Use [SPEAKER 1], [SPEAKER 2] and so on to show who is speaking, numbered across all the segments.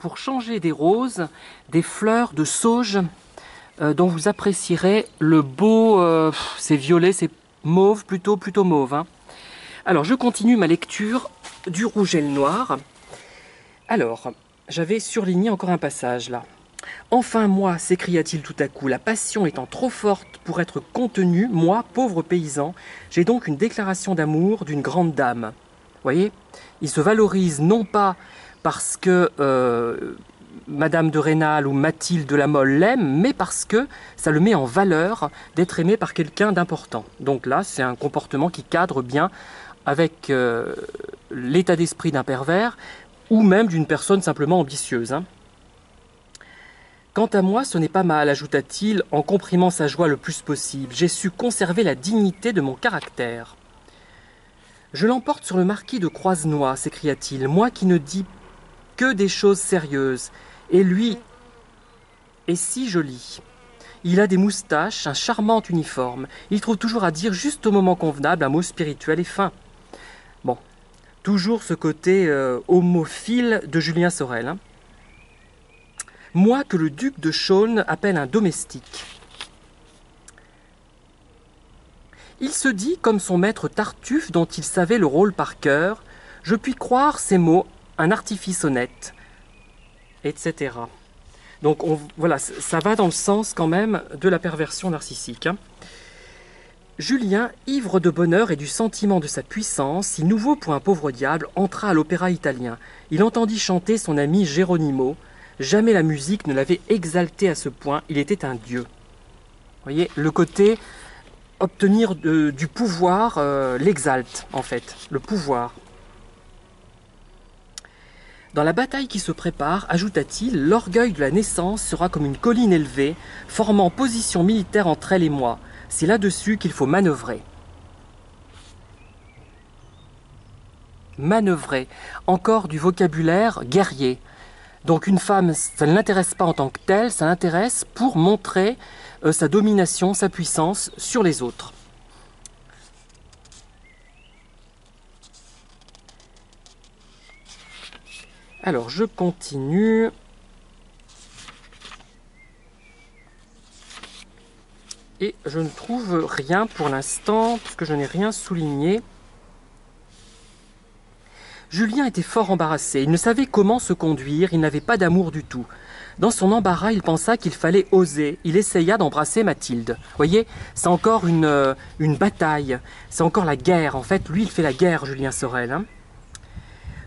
[SPEAKER 1] pour changer des roses, des fleurs de sauge dont vous apprécierez le beau, c'est violet, c'est mauve, plutôt mauve. Hein. Alors, je continue ma lecture du rouge et le noir. Alors, j'avais surligné encore un passage là. Enfin moi, s'écria-t-il tout à coup, la passion étant trop forte pour être contenue, moi, pauvre paysan, j'ai donc une déclaration d'amour d'une grande dame. Vous voyez, il se valorise non pas parce que Madame de Rênal ou Mathilde de la Mole l'aime, mais parce que ça le met en valeur d'être aimé par quelqu'un d'important. Donc là, c'est un comportement qui cadre bien avec l'état d'esprit d'un pervers ou même d'une personne simplement ambitieuse. Hein. Quant à moi, ce n'est pas mal, ajouta-t-il en comprimant sa joie le plus possible. J'ai su conserver la dignité de mon caractère. Je l'emporte sur le marquis de Croisenois, s'écria-t-il, moi qui ne dis que des choses sérieuses. Et lui est si joli. Il a des moustaches, un charmant uniforme. Il trouve toujours à dire juste au moment convenable un mot spirituel et fin. Bon, toujours ce côté homophile de Julien Sorel. Hein. Moi que le duc de Chaulnes appelle un domestique. Il se dit, comme son maître Tartuffe dont il savait le rôle par cœur, je puis croire ces mots, un artifice honnête, etc. Donc voilà, ça va dans le sens quand même de la perversion narcissique. Hein. Julien, ivre de bonheur et du sentiment de sa puissance, si nouveau pour un pauvre diable, entra à l'opéra italien. Il entendit chanter son ami Geronimo. Jamais la musique ne l'avait exalté à ce point, il était un dieu. Vous voyez, le côté obtenir du pouvoir l'exalte, en fait, le pouvoir. Dans la bataille qui se prépare, ajouta-t-il, l'orgueil de la naissance sera comme une colline élevée, formant position militaire entre elle et moi. C'est là-dessus qu'il faut manœuvrer. Manœuvrer, encore du vocabulaire guerrier. Donc une femme, ça ne l'intéresse pas en tant que telle, ça l'intéresse pour montrer sa domination, sa puissance sur les autres. Alors je continue. Et je ne trouve rien pour l'instant, puisque je n'ai rien souligné. Julien était fort embarrassé, il ne savait comment se conduire, il n'avait pas d'amour du tout. Dans son embarras, il pensa qu'il fallait oser, il essaya d'embrasser Mathilde. Vous voyez, c'est encore une bataille, c'est encore la guerre, en fait, lui il fait la guerre, Julien Sorel. Hein.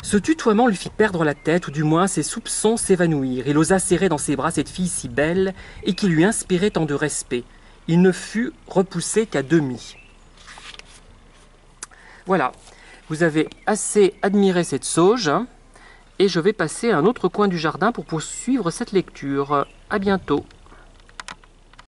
[SPEAKER 1] Ce tutoiement lui fit perdre la tête, ou du moins ses soupçons s'évanouirent. Il osa serrer dans ses bras cette fille si belle, et qui lui inspirait tant de respect. Il ne fut repoussé qu'à demi. Voilà. Vous avez assez admiré cette sauge et je vais passer à un autre coin du jardin pour poursuivre cette lecture. À bientôt.